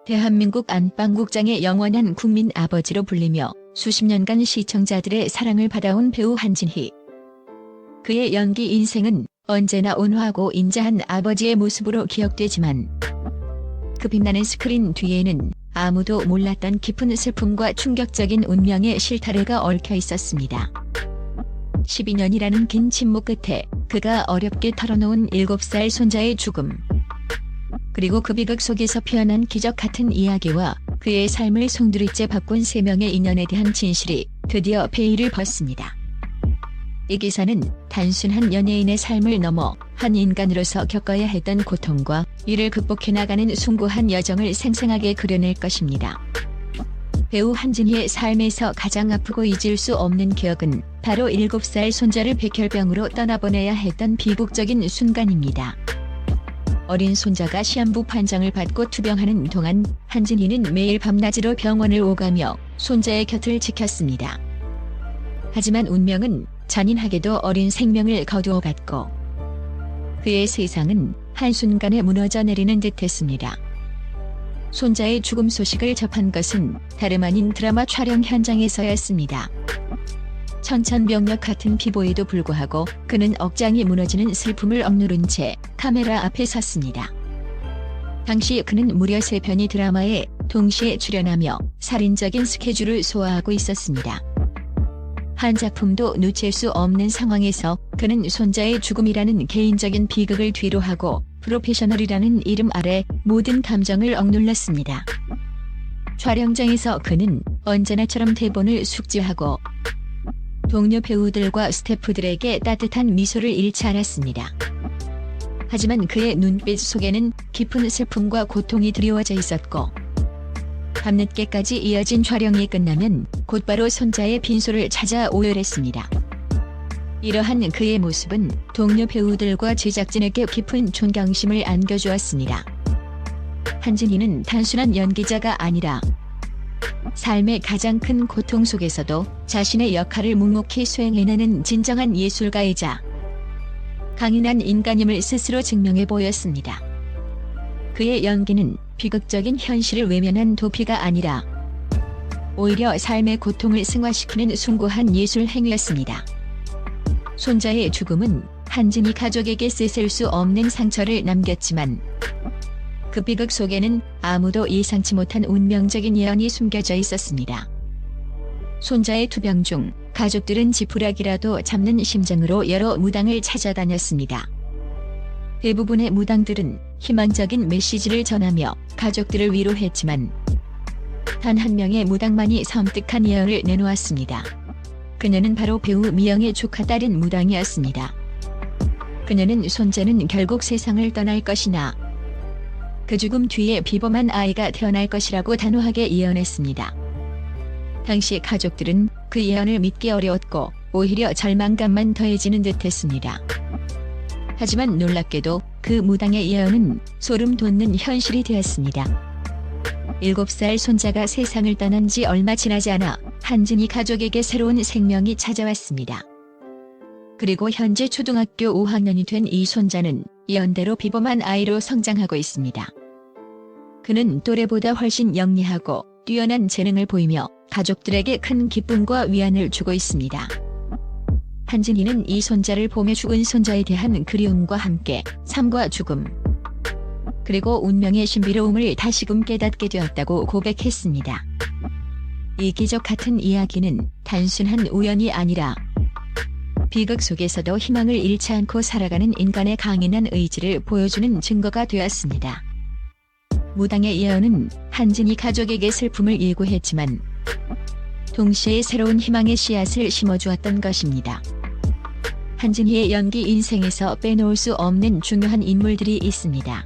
대한민국 안방국장의 영원한 국민 아버지로 불리며 수십 년간 시청자들의 사랑을 받아온 배우 한진희. 그의 연기 인생은 언제나 온화하고 인자한 아버지의 모습으로 기억되지만 그 빛나는 스크린 뒤에는 아무도 몰랐던 깊은 슬픔과 충격적인 운명의 실타래가 얽혀 있었습니다. 12년이라는 긴 침묵 끝에 그가 어렵게 털어놓은 7살 손자의 죽음, 그리고 그 비극 속에서 피어난 기적 같은 이야기와 그의 삶을 송두리째 바꾼 3명의 인연에 대한 진실이 드디어 베일을 벗습니다. 이 기사는 단순한 연예인의 삶을 넘어 한 인간으로서 겪어야 했던 고통과 이를 극복해 나가는 숭고한 여정을 생생하게 그려낼 것입니다. 배우 한진희의 삶에서 가장 아프고 잊을 수 없는 기억은 바로 7살 손자를 백혈병으로 떠나보내야 했던 비극적인 순간입니다. 어린 손자가 시한부 판정을 받고 투병하는 동안 한진희는 매일 밤낮으로 병원을 오가며 손자의 곁을 지켰습니다. 하지만 운명은 잔인하게도 어린 생명을 거두어갔고 그의 세상은 한순간에 무너져 내리는 듯했습니다. 손자의 죽음 소식을 접한 것은 다름 아닌 드라마 촬영 현장에서였습니다. 천천벽력 같은 피부에도 불구하고 그는 억장이 무너지는 슬픔을 억누른 채 카메라 앞에 섰습니다. 당시 그는 무려 3편의 드라마에 동시에 출연하며 살인적인 스케줄을 소화하고 있었습니다. 한 작품도 놓칠 수 없는 상황에서 그는 손자의 죽음이라는 개인적인 비극을 뒤로하고 프로페셔널이라는 이름 아래 모든 감정을 억눌렀습니다. 촬영장에서 그는 언제나처럼 대본을 숙지하고 동료 배우들과 스태프들에게 따뜻한 미소를 잃지 않았습니다. 하지만 그의 눈빛 속에는 깊은 슬픔과 고통이 드리워져 있었고 밤늦게까지 이어진 촬영이 끝나면 곧바로 손자의 빈소를 찾아 오열했습니다. 이러한 그의 모습은 동료 배우들과 제작진에게 깊은 존경심을 안겨주었습니다. 한진희는 단순한 연기자가 아니라 삶의 가장 큰 고통 속에서도 자신의 역할을 묵묵히 수행해내는 진정한 예술가이자 강인한 인간임을 스스로 증명해 보였습니다. 그의 연기는 비극적인 현실을 외면한 도피가 아니라 오히려 삶의 고통을 승화시키는 숭고한 예술 행위였습니다. 손자의 죽음은 한진희 가족에게 씻을 수 없는 상처를 남겼지만 그 비극 속에는 아무도 예상치 못한 운명적인 예언이 숨겨져 있었습니다. 손자의 투병 중 가족들은 지푸라기라도 잡는 심정으로 여러 무당을 찾아다녔습니다. 대부분의 무당들은 희망적인 메시지를 전하며 가족들을 위로했지만 단 한 명의 무당만이 섬뜩한 예언을 내놓았습니다. 그녀는 바로 배우 미영의 조카 딸인 무당이었습니다. 그녀는 손자는 결국 세상을 떠날 것이나 그 죽음 뒤에 비범한 아이가 태어날 것이라고 단호하게 예언했습니다. 당시 가족들은 그 예언을 믿기 어려웠고 오히려 절망감만 더해지는 듯했습니다. 하지만 놀랍게도 그 무당의 예언은 소름 돋는 현실이 되었습니다. 7살 손자가 세상을 떠난 지 얼마 지나지 않아 한진희 가족에게 새로운 생명이 찾아왔습니다. 그리고 현재 초등학교 5학년이 된 이 손자는 예언대로 비범한 아이로 성장하고 있습니다. 그는 또래보다 훨씬 영리하고 뛰어난 재능을 보이며 가족들에게 큰 기쁨과 위안을 주고 있습니다. 한진희는 이 손자를 보며 죽은 손자에 대한 그리움과 함께 삶과 죽음, 그리고 운명의 신비로움을 다시금 깨닫게 되었다고 고백했습니다. 이 기적 같은 이야기는 단순한 우연이 아니라 비극 속에서도 희망을 잃지 않고 살아가는 인간의 강인한 의지를 보여주는 증거가 되었습니다. 무당의 예언은 한진희 가족에게 슬픔을 예고했지만 동시에 새로운 희망의 씨앗을 심어주었던 것입니다. 한진희의 연기 인생에서 빼놓을 수 없는 중요한 인물들이 있습니다.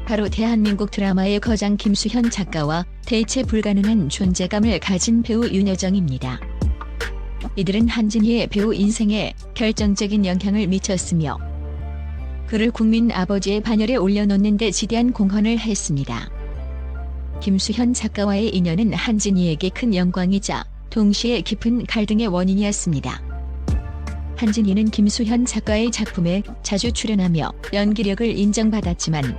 바로 대한민국 드라마의 거장 김수현 작가와 대체 불가능한 존재감을 가진 배우 윤여정입니다. 이들은 한진희의 배우 인생에 결정적인 영향을 미쳤으며 그를 국민 아버지의 반열에 올려놓는 데 지대한 공헌을 했습니다. 김수현 작가와의 인연은 한진희에게 큰 영광이자 동시에 깊은 갈등의 원인이었습니다. 한진희는 김수현 작가의 작품에 자주 출연하며 연기력을 인정받았지만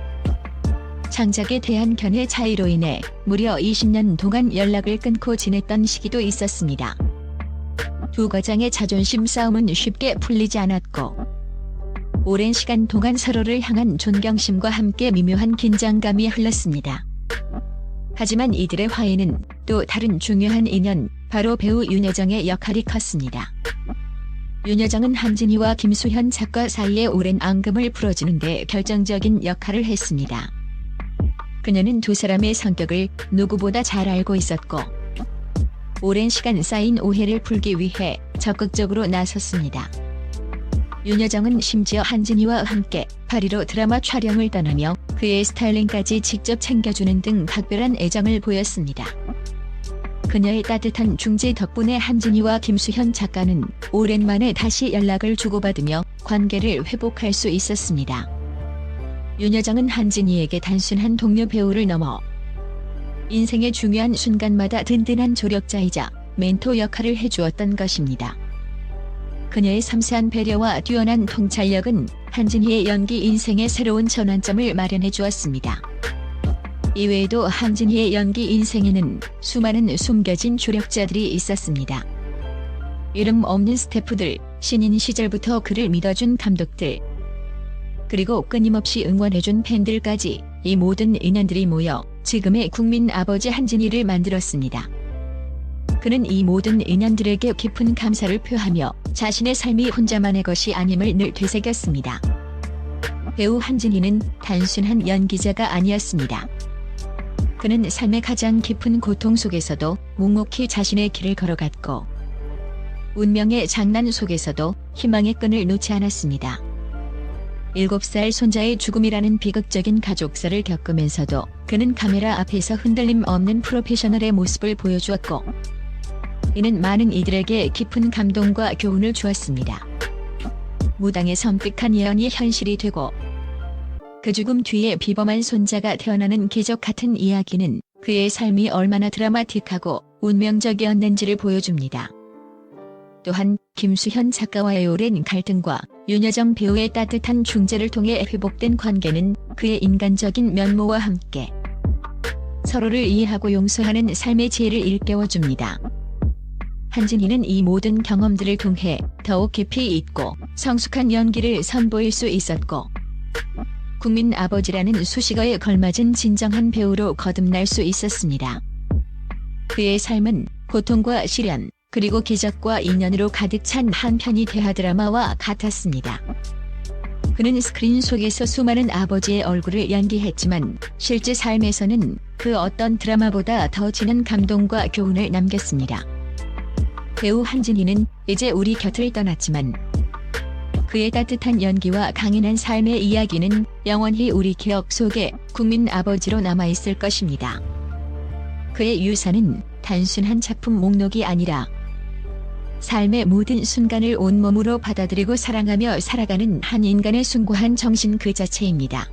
창작에 대한 견해 차이로 인해 무려 20년 동안 연락을 끊고 지냈던 시기도 있었습니다. 두 가장의 자존심 싸움은 쉽게 풀리지 않았고 오랜 시간 동안 서로를 향한 존경심과 함께 미묘한 긴장감이 흘렀습니다. 하지만 이들의 화해는 또 다른 중요한 인연, 바로 배우 윤여정의 역할이 컸습니다. 윤여정은 한진희와 김수현 작가 사이의 오랜 앙금을 풀어주는 데 결정적인 역할을 했습니다. 그녀는 두 사람의 성격을 누구보다 잘 알고 있었고 오랜 시간 쌓인 오해를 풀기 위해 적극적으로 나섰습니다. 윤여정은 심지어 한진희와 함께 파리로 드라마 촬영을 떠나며 그의 스타일링까지 직접 챙겨주는 등 각별한 애정을 보였습니다. 그녀의 따뜻한 중재 덕분에 한진희와 김수현 작가는 오랜만에 다시 연락을 주고받으며 관계를 회복할 수 있었습니다. 윤여정은 한진희에게 단순한 동료 배우를 넘어 인생의 중요한 순간마다 든든한 조력자이자 멘토 역할을 해주었던 것입니다. 그녀의 섬세한 배려와 뛰어난 통찰력은 한진희의 연기 인생에 새로운 전환점을 마련해 주었습니다. 이외에도 한진희의 연기 인생에는 수많은 숨겨진 조력자들이 있었습니다. 이름 없는 스태프들, 신인 시절부터 그를 믿어준 감독들, 그리고 끊임없이 응원해준 팬들까지 이 모든 인연들이 모여 지금의 국민 아버지 한진희를 만들었습니다. 그는 이 모든 인연들에게 깊은 감사를 표하며 자신의 삶이 혼자만의 것이 아님을 늘 되새겼습니다. 배우 한진희는 단순한 연기자가 아니었습니다. 그는 삶의 가장 깊은 고통 속에서도 묵묵히 자신의 길을 걸어갔고 운명의 장난 속에서도 희망의 끈을 놓지 않았습니다. 7살 손자의 죽음이라는 비극적인 가족사를 겪으면서도 그는 카메라 앞에서 흔들림 없는 프로페셔널의 모습을 보여주었고 이는 많은 이들에게 깊은 감동과 교훈을 주었습니다. 무당의 섬뜩한 예언이 현실이 되고 그 죽음 뒤에 비범한 손자가 태어나는 기적 같은 이야기는 그의 삶이 얼마나 드라마틱하고 운명적이었는지를 보여줍니다. 또한 김수현 작가와의 오랜 갈등과 윤여정 배우의 따뜻한 중재를 통해 회복된 관계는 그의 인간적인 면모와 함께 서로를 이해하고 용서하는 삶의 지혜를 일깨워줍니다. 한진희는 이 모든 경험들을 통해 더욱 깊이 있고 성숙한 연기를 선보일 수 있었고 국민 아버지라는 수식어에 걸맞은 진정한 배우로 거듭날 수 있었습니다. 그의 삶은 고통과 시련, 그리고 기적과 인연으로 가득 찬 한 편의 대하 드라마와 같았습니다. 그는 스크린 속에서 수많은 아버지의 얼굴을 연기했지만 실제 삶에서는 그 어떤 드라마보다 더 진한 감동과 교훈을 남겼습니다. 배우 한진희는 이제 우리 곁을 떠났지만 그의 따뜻한 연기와 강인한 삶의 이야기는 영원히 우리 기억 속에 국민 아버지로 남아있을 것입니다. 그의 유산은 단순한 작품 목록이 아니라 삶의 모든 순간을 온몸으로 받아들이고 사랑하며 살아가는 한 인간의 숭고한 정신 그 자체입니다.